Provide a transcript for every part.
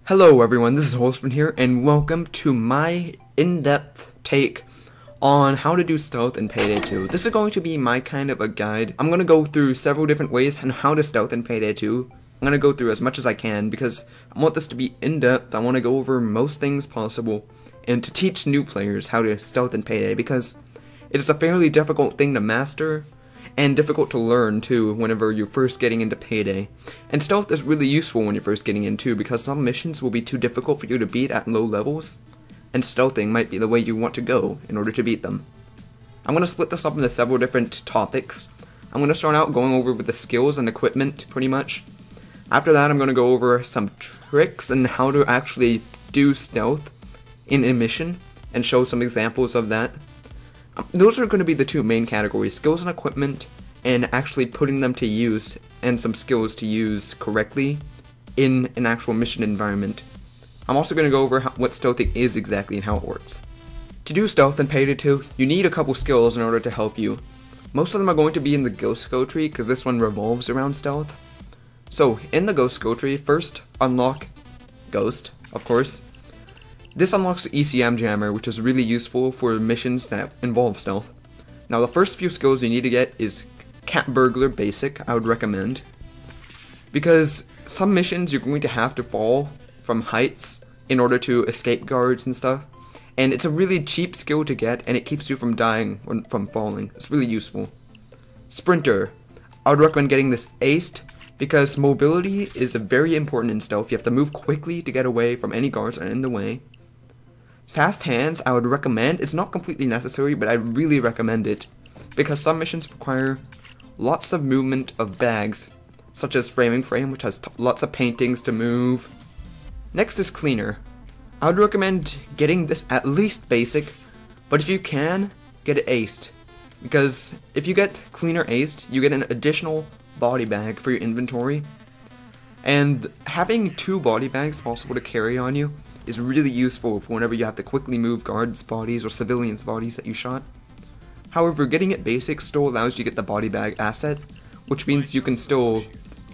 Hello everyone, this is Holzman here, and welcome to my in-depth take on how to do stealth in Payday 2. This is going to be my kind of a guide. I'm going to go through several different ways on how to stealth in Payday 2. I'm going to go through as much as I can because I want this to be in-depth. I want to go over most things possible and to teach new players how to stealth in Payday because it is a fairly difficult thing to master and difficult to learn too whenever you're first getting into Payday. And stealth is really useful when you're first getting in too because some missions will be too difficult for you to beat at low levels, and stealthing might be the way you want to go in order to beat them. I'm going to split this up into several different topics. I'm going to start out going over with the skills and equipment pretty much. After that I'm going to go over some tricks and how to actually do stealth in a mission and show some examples of that. Those are going to be the two main categories, skills and equipment, and actually putting them to use, and some skills to use correctly in an actual mission environment. I'm also going to go over what stealthing is exactly and how it works. To do stealth in Payday 2, you need a couple skills in order to help you. Most of them are going to be in the Ghost skill tree, because this one revolves around stealth. So, in the Ghost skill tree, first unlock Ghost, of course. This unlocks the ECM jammer, which is really useful for missions that involve stealth. Now the first few skills you need to get is Cat Burglar Basic, I would recommend. Because some missions you're going to have to fall from heights in order to escape guards and stuff. And it's a really cheap skill to get, and it keeps you from dying from falling. It's really useful. Sprinter, I would recommend getting this aced, because mobility is very important in stealth. You have to move quickly to get away from any guards that are in the way. Fast hands, I would recommend. It's not completely necessary, but I really recommend it because some missions require lots of movement of bags, such as framing frame, which has lots of paintings to move. Next is cleaner. I would recommend getting this at least basic, but if you can, get it aced, because if you get cleaner aced, you get an additional body bag for your inventory, and having 2 body bags possible to carry on you is really useful for whenever you have to quickly move guards' bodies or civilians' bodies that you shot. However, getting it basic still allows you to get the body bag asset, which means you can still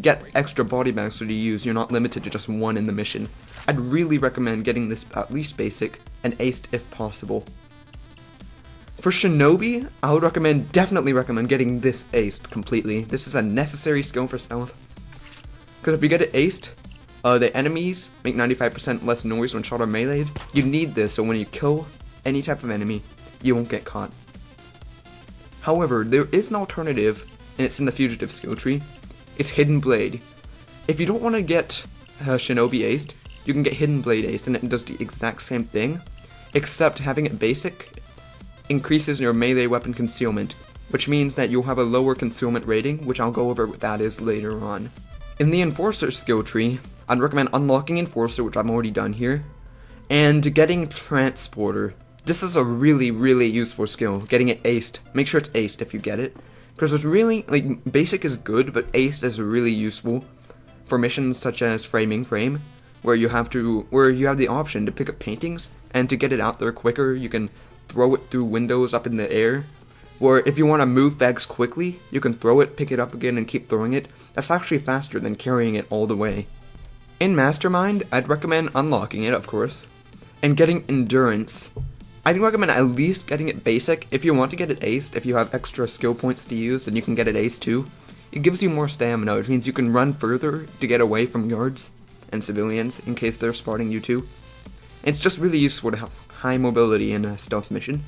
get extra body bags to use. You're not limited to just one in the mission. I'd really recommend getting this at least basic and aced if possible. For Shinobi, I would definitely recommend getting this aced completely. This is a necessary skill for stealth, because if you get it aced, the enemies make 95% less noise when shot or meleeed. You need this so when you kill any type of enemy, you won't get caught. However, there is an alternative, and it's in the fugitive skill tree. It's Hidden Blade. If you don't want to get Shinobi aced, you can get Hidden Blade aced, and it does the exact same thing, except having it basic increases your melee weapon concealment, which means that you'll have a lower concealment rating, which I'll go over what that is later on. In the Enforcer skill tree, I'd recommend unlocking Enforcer, which I've already done here, and getting Transporter. This is a really useful skill, getting it aced. Make sure it's aced if you get it, because it's really, basic is good, but aced is really useful for missions such as Framing Frame, where you have the option to pick up paintings, and to get it out there quicker, you can throw it through windows up in the air. Or if you want to move bags quickly, you can throw it, pick it up again, and keep throwing it. That's actually faster than carrying it all the way. In Mastermind, I'd recommend unlocking it, of course, and getting Endurance. I'd recommend at least getting it basic. If you want to get it aced, if you have extra skill points to use, then you can get it aced too. It gives you more stamina, which means you can run further to get away from guards and civilians in case they're spotting you too. It's just really useful to have high mobility in a stealth mission.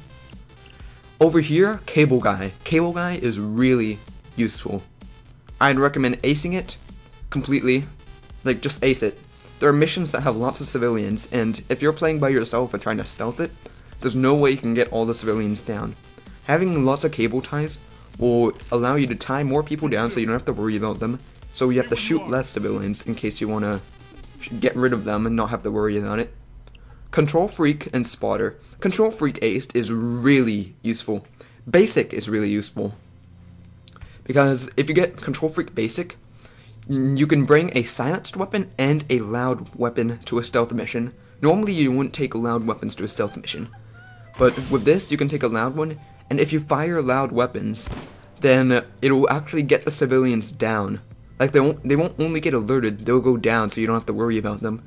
Over here, Cable Guy. Cable Guy is really useful. I'd recommend acing it completely. Just ace it. There are missions that have lots of civilians, and if you're playing by yourself and trying to stealth it, there's no way you can get all the civilians down. Having lots of cable ties will allow you to tie more people down so you don't have to worry about them, so you have to shoot less civilians in case you want to get rid of them and not have to worry about it. Control Freak and Spotter. Control Freak aced is really useful. Basic is really useful, because if you get Control Freak Basic, you can bring a silenced weapon and a loud weapon to a stealth mission. Normally you wouldn't take loud weapons to a stealth mission, but with this you can take a loud one, and if you fire loud weapons, then it will actually get the civilians down. They won't only get alerted, they'll go down so you don't have to worry about them.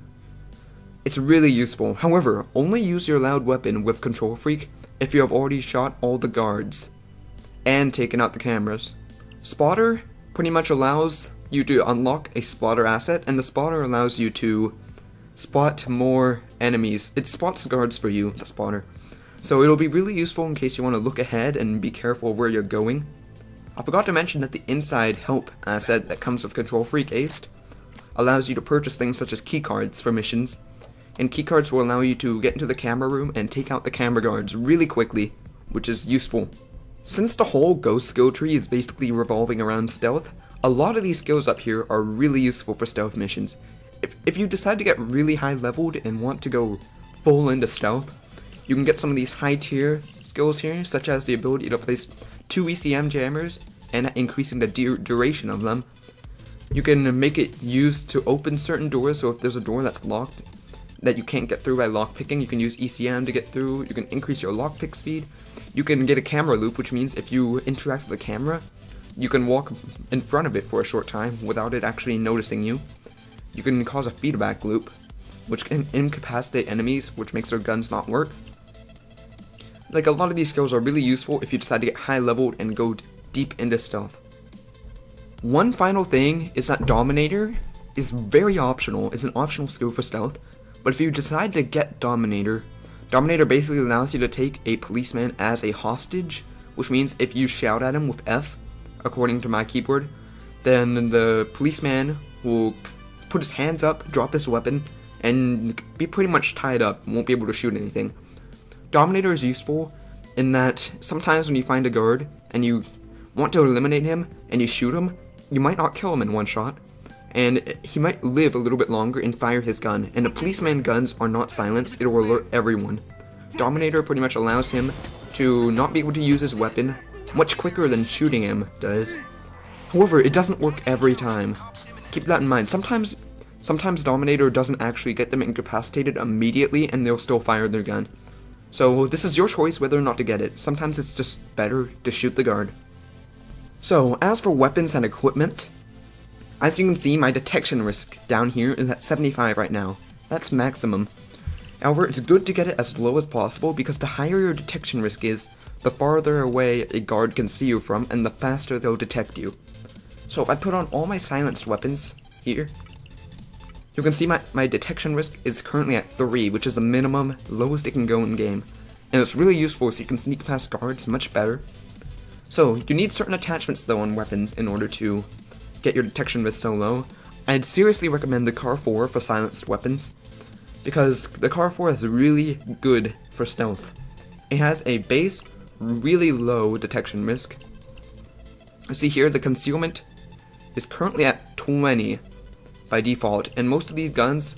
It's really useful. However, only use your loud weapon with Control Freak if you have already shot all the guards and taken out the cameras. Spotter pretty much allows you to unlock a spotter asset, and the spotter allows you to spot more enemies. It spots guards for you, the spotter. So it'll be really useful in case you want to look ahead and be careful where you're going. I forgot to mention that the inside help asset that comes with Control Freak Aced allows you to purchase things such as keycards for missions, and keycards will allow you to get into the camera room and take out the camera guards really quickly, which is useful. Since the whole ghost skill tree is basically revolving around stealth, a lot of these skills up here are really useful for stealth missions. If you decide to get really high leveled and want to go full into stealth, you can get some of these high tier skills here, such as the ability to place 2 ECM jammers and increasing the duration of them. You can make it used to open certain doors, so if there's a door that's locked that you can't get through by lockpicking, you can use ECM to get through. You can increase your lockpick speed. You can get a camera loop, which means if you interact with the camera, you can walk in front of it for a short time without it actually noticing you. You can cause a feedback loop, which can incapacitate enemies, which makes their guns not work. Like, a lot of these skills are really useful if you decide to get high leveled and go deep into stealth. One final thing is that Dominator is very optional. It's an optional skill for stealth, but if you decide to get Dominator, Dominator basically allows you to take a policeman as a hostage, which means if you shout at him with F, according to my keyboard, then the policeman will put his hands up, drop his weapon, and be pretty much tied up, won't be able to shoot anything. Dominator is useful in that sometimes when you find a guard and you want to eliminate him and you shoot him, you might not kill him in one shot, and he might live a little bit longer and fire his gun, and the policeman guns are not silenced, it will alert everyone. Dominator pretty much allows him to not be able to use his weapon much quicker than shooting him does. However, it doesn't work every time. Keep that in mind. Sometimes Dominator doesn't actually get them incapacitated immediately and they'll still fire their gun. So this is your choice whether or not to get it. Sometimes it's just better to shoot the guard. So as for weapons and equipment, as you can see, my detection risk down here is at 75 right now. That's maximum. However, it's good to get it as low as possible because the higher your detection risk is, the farther away a guard can see you from and the faster they'll detect you. So if I put on all my silenced weapons here, you can see my detection risk is currently at 3, which is the minimum lowest it can go in game. And it's really useful so you can sneak past guards much better. So you need certain attachments though on weapons in order to get your detection risk so low. I'd seriously recommend the Car 4 for silenced weapons, because the Car 4 is really good for stealth. It has a base, really low detection risk. See here, the concealment is currently at 20 by default, and most of these guns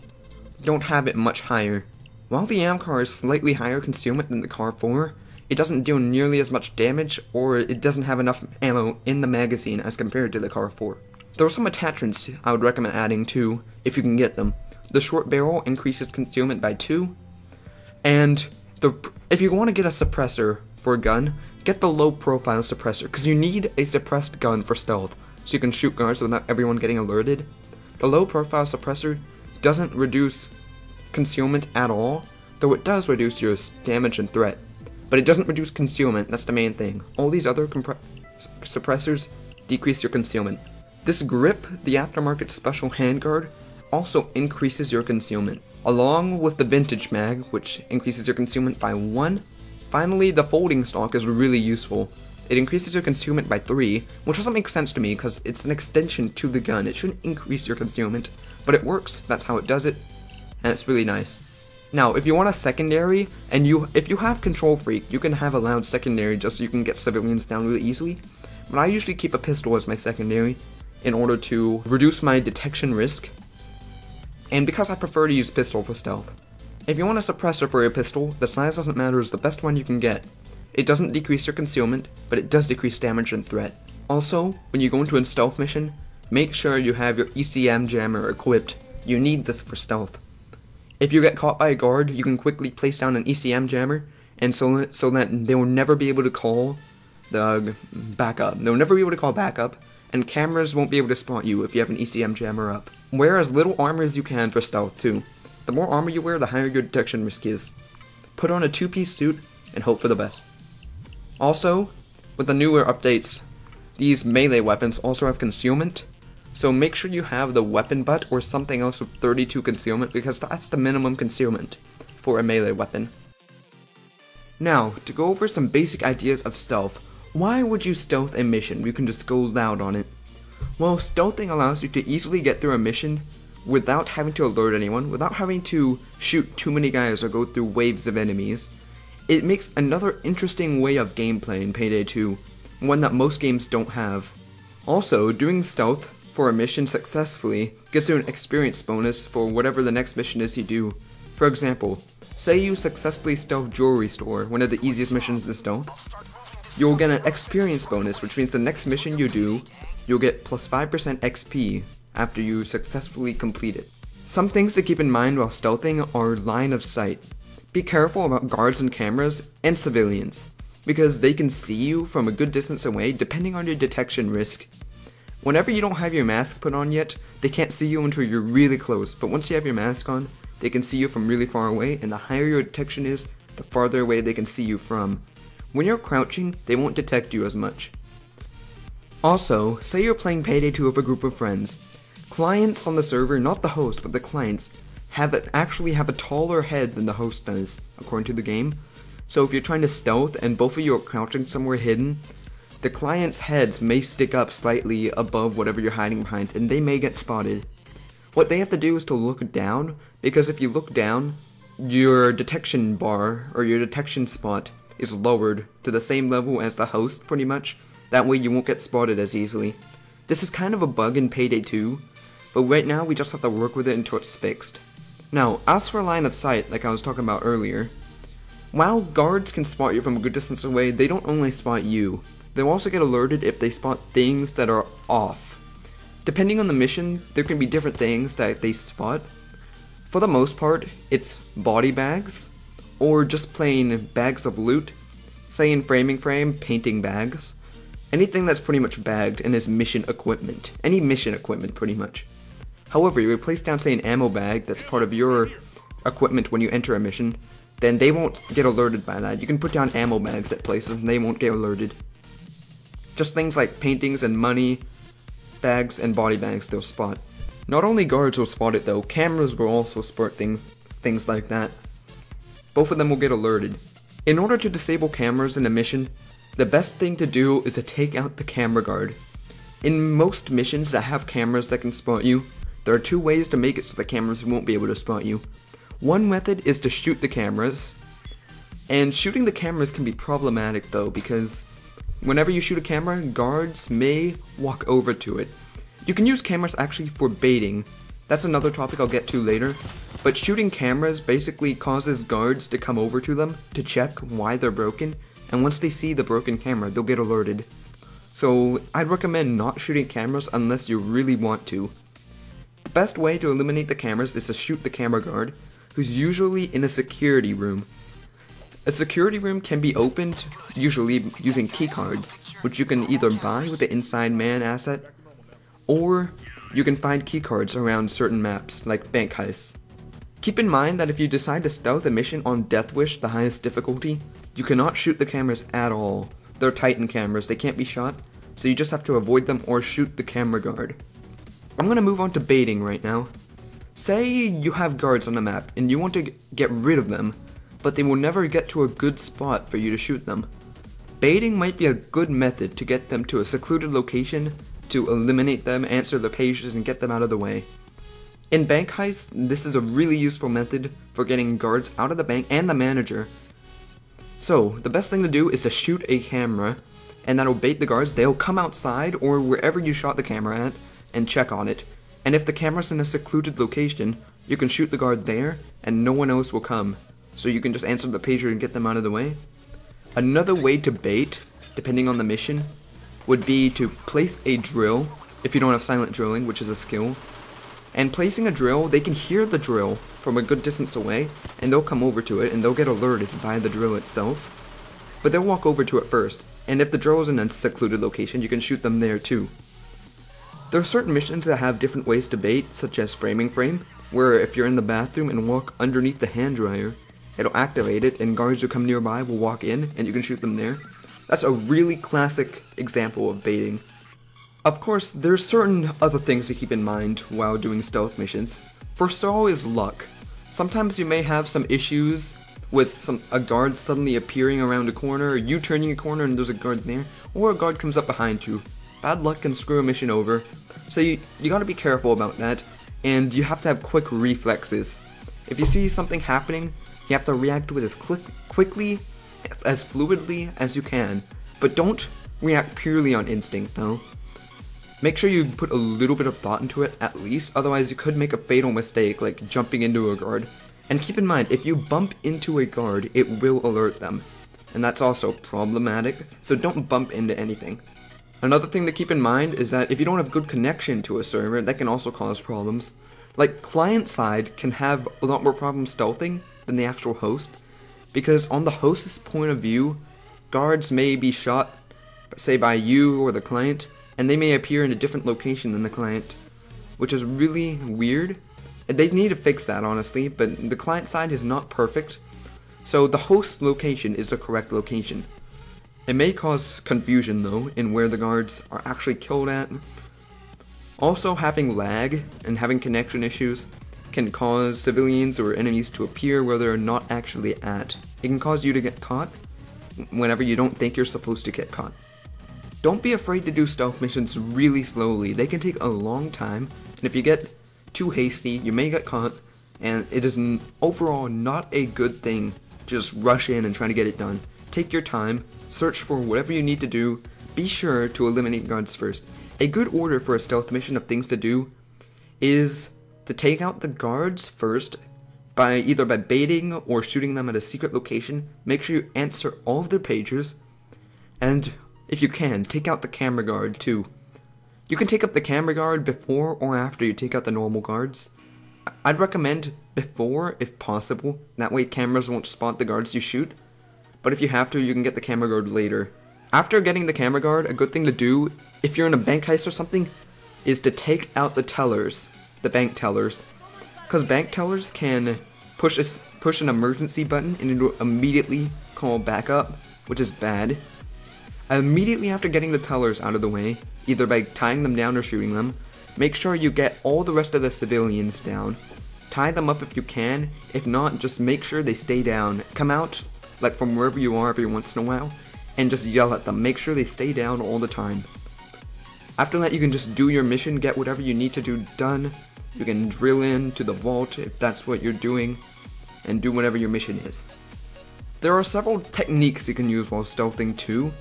don't have it much higher. While the AMCAR is slightly higher concealment than the Car 4, it doesn't deal nearly as much damage, or it doesn't have enough ammo in the magazine as compared to the Car 4. There are some attachments I would recommend adding too, if you can get them. The short barrel increases concealment by 2, and if you want to get a suppressor for a gun, get the low profile suppressor, because you need a suppressed gun for stealth, so you can shoot guards without everyone getting alerted. The low profile suppressor doesn't reduce concealment at all, though it does reduce your damage and threat. But it doesn't reduce concealment, that's the main thing. All these other suppressors decrease your concealment. This grip, the aftermarket special handguard, also increases your concealment, along with the vintage mag, which increases your concealment by 1. Finally, the folding stock is really useful. It increases your concealment by 3, which doesn't make sense to me because it's an extension to the gun. It shouldn't increase your concealment, but it works, that's how it does it, and it's really nice. Now, if you want a secondary, and if you have Control Freak, you can have a loud secondary just so you can get civilians down really easily, but I usually keep a pistol as my secondary in order to reduce my detection risk, and because I prefer to use pistol for stealth. If you want a suppressor for your pistol, the size doesn't matter, it's the best one you can get. It doesn't decrease your concealment, but it does decrease damage and threat. Also, when you go into a stealth mission, make sure you have your ECM jammer equipped. You need this for stealth. If you get caught by a guard, you can quickly place down an ECM jammer, and so that they will never be able to call the backup. They'll never be able to call backup, and cameras won't be able to spot you if you have an ECM jammer up. Wear as little armor as you can for stealth too. The more armor you wear, the higher your detection risk is. Put on a 2-piece suit and hope for the best. Also, with the newer updates, these melee weapons also have concealment, so make sure you have the weapon butt or something else with 32 concealment, because that's the minimum concealment for a melee weapon. Now, to go over some basic ideas of stealth, why would you stealth a mission? You can just go loud on it. Well, stealthing allows you to easily get through a mission without having to alert anyone, without having to shoot too many guys or go through waves of enemies. It makes another interesting way of gameplay in Payday 2, one that most games don't have. Also, doing stealth for a mission successfully gives you an experience bonus for whatever the next mission is you do. For example, say you successfully stealth jewelry store, one of the easiest missions to stealth. You'll get an experience bonus, which means the next mission you do, you'll get plus 5% XP after you successfully complete it. Some things to keep in mind while stealthing are line of sight. Be careful about guards and cameras and civilians, because they can see you from a good distance away depending on your detection risk. Whenever you don't have your mask put on yet, they can't see you until you're really close, but once you have your mask on, they can see you from really far away, and the higher your detection is, the farther away they can see you from. When you're crouching, they won't detect you as much. Also, say you're playing Payday 2 with a group of friends. Clients on the server, not the host, but the clients, actually have a taller head than the host does, according to the game. So if you're trying to stealth and both of you are crouching somewhere hidden, the client's heads may stick up slightly above whatever you're hiding behind, and they may get spotted. What they have to do is to look down, because if you look down, your detection bar, or your detection spot, is lowered to the same level as the host, pretty much. That way you won't get spotted as easily. This is kind of a bug in Payday 2, but right now we just have to work with it until it's fixed. Now, as for line of sight, like I was talking about earlier, while guards can spot you from a good distance away, they don't only spot you. They'll also get alerted if they spot things that are off. Depending on the mission, there can be different things that they spot. For the most part, it's body bags, or just plain bags of loot, say in framing frame, painting bags. Anything that's pretty much bagged and is mission equipment. Any mission equipment, pretty much. However, you place down, say, an ammo bag that's part of your equipment when you enter a mission, then they won't get alerted by that. You can put down ammo bags at places and they won't get alerted. Just things like paintings and money bags and body bags they'll spot. Not only guards will spot it though, cameras will also spot things like that. Both of them will get alerted. In order to disable cameras in a mission, the best thing to do is to take out the camera guard. In most missions that have cameras that can spot you, there are two ways to make it so the cameras won't be able to spot you. One method is to shoot the cameras, and shooting the cameras can be problematic though, because whenever you shoot a camera, guards may walk over to it. You can use cameras actually for baiting. That's another topic I'll get to later, but shooting cameras basically causes guards to come over to them to check why they're broken, and once they see the broken camera, they'll get alerted. So I'd recommend not shooting cameras unless you really want to. The best way to eliminate the cameras is to shoot the camera guard, who's usually in a security room. A security room can be opened, usually using keycards, which you can either buy with the Inside Man asset, or you can find keycards around certain maps, like bank heists. Keep in mind that if you decide to stealth a mission on Death Wish, the highest difficulty, you cannot shoot the cameras at all. They're Titan cameras, they can't be shot, so you just have to avoid them or shoot the camera guard. I'm gonna move on to baiting right now. Say you have guards on the map, and you want to get rid of them, but they will never get to a good spot for you to shoot them. Baiting might be a good method to get them to a secluded location, to eliminate them, answer the pages, and get them out of the way. In bank heists, this is a really useful method for getting guards out of the bank and the manager. So, the best thing to do is to shoot a camera, and that'll bait the guards. They'll come outside or wherever you shot the camera at and check on it. And if the camera's in a secluded location, you can shoot the guard there and no one else will come. So you can just answer the pager and get them out of the way. Another way to bait, depending on the mission, would be to place a drill, if you don't have silent drilling, which is a skill. And placing a drill, they can hear the drill from a good distance away, and they'll come over to it, and they'll get alerted by the drill itself. But they'll walk over to it first, and if the drill is in a secluded location, you can shoot them there too. There are certain missions that have different ways to bait, such as framing frame. where if you're in the bathroom and walk underneath the hand dryer, it'll activate it and guards who come nearby will walk in and you can shoot them there. That's a really classic example of baiting. Of course, there's certain other things to keep in mind while doing stealth missions. First of all is luck. Sometimes you may have some issues with a guard suddenly appearing around a corner, or you turning a corner and there's a guard there, or a guard comes up behind you. Bad luck can screw a mission over, so you gotta be careful about that, and you have to have quick reflexes. If you see something happening, you have to react to it as quickly, as fluidly as you can, but don't react purely on instinct though. Make sure you put a little bit of thought into it at least, otherwise you could make a fatal mistake like jumping into a guard. And keep in mind, if you bump into a guard, it will alert them. And that's also problematic, so don't bump into anything. Another thing to keep in mind is that if you don't have good connection to a server, that can also cause problems. Like, client side can have a lot more problems stealthing than the actual host, because on the host's point of view, guards may be shot, say by you or the client, and they may appear in a different location than the client, which is really weird. They need to fix that, honestly, but the client side is not perfect, so the host location is the correct location. It may cause confusion, though, in where the guards are actually killed at. Also, having lag and having connection issues can cause civilians or enemies to appear where they're not actually at. It can cause you to get caught whenever you don't think you're supposed to get caught. Don't be afraid to do stealth missions really slowly. They can take a long time, and if you get too hasty, you may get caught, and it is overall not a good thing to just rush in and try to get it done. Take your time, search for whatever you need to do, be sure to eliminate guards first. A good order for a stealth mission of things to do is to take out the guards first, either by baiting or shooting them at a secret location. Make sure you answer all of their pagers, and if you can, take out the camera guard too. You can take up the camera guard before or after you take out the normal guards. I'd recommend before if possible, that way cameras won't spot the guards you shoot, but if you have to, you can get the camera guard later. After getting the camera guard, a good thing to do, if you're in a bank heist or something, is to take out the tellers, the bank tellers, because bank tellers can push an emergency button and it'll immediately call backup, which is bad. Immediately after getting the tellers out of the way, either by tying them down or shooting them, make sure you get all the rest of the civilians down. Tie them up if you can, if not, just make sure they stay down. Come out, like from wherever you are every once in a while, and just yell at them. Make sure they stay down all the time. After that, you can just do your mission, get whatever you need to do done. You can drill into the vault if that's what you're doing, and do whatever your mission is. There are several techniques you can use while stealthing too,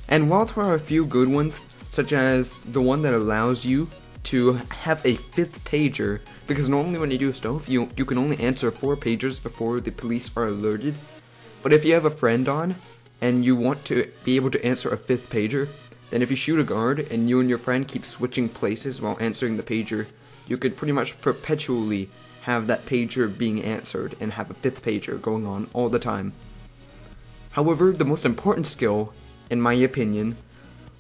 and while there are a few good ones, such as the one that allows you to have a 5th pager, because normally when you do stealth, you can only answer 4 pagers before the police are alerted. But if you have a friend on, and you want to be able to answer a 5th pager, then if you shoot a guard, and you and your friend keep switching places while answering the pager, you could pretty much perpetually have that pager being answered, and have a 5th pager going on all the time. However, the most important skill, in my opinion,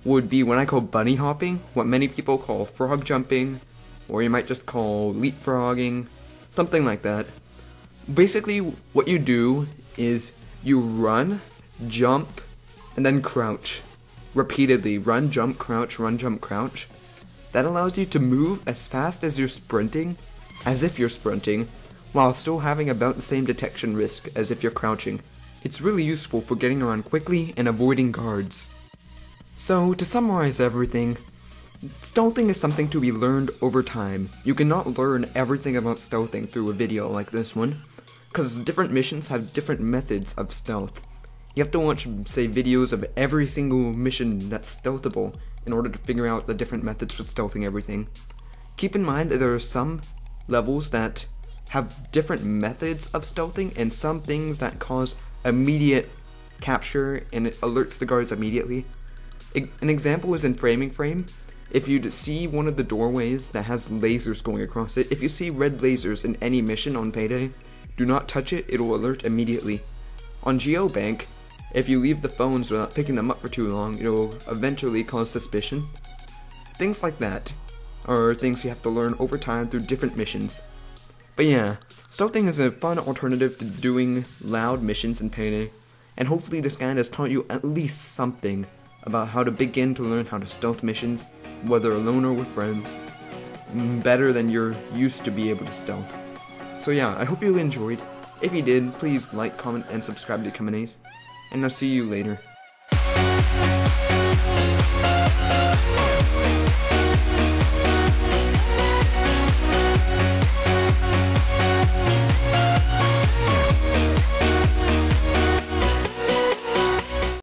would be what I call bunny hopping, what many people call frog jumping, or you might just call leapfrogging, something like that. Basically, what you do is you run, jump, and then crouch. Repeatedly, run, jump, crouch, run, jump, crouch. That allows you to move as fast as you're sprinting, as if you're sprinting, while still having about the same detection risk as if you're crouching. It's really useful for getting around quickly and avoiding guards. So, to summarize everything, stealthing is something to be learned over time. You cannot learn everything about stealthing through a video like this one, because different missions have different methods of stealth. You have to watch, say, videos of every single mission that's stealthable in order to figure out the different methods for stealthing everything. Keep in mind that there are some levels that have different methods of stealthing, and some things that cause immediate capture and it alerts the guards immediately. An example is in Framing Frame. If you see one of the doorways that has lasers going across it, if you see red lasers in any mission on Payday, do not touch it, it'll alert immediately. On GeoBank, if you leave the phones without picking them up for too long, it'll eventually cause suspicion. Things like that are things you have to learn over time through different missions. But yeah, stealthing is a fun alternative to doing loud missions in Payday, and hopefully this guide has taught you at least something about how to begin to learn how to stealth missions, whether alone or with friends, better than you're used to be able to stealth. So yeah, I hope you enjoyed. If you did, please like, comment, and subscribe to Coming Ace, and I'll see you later.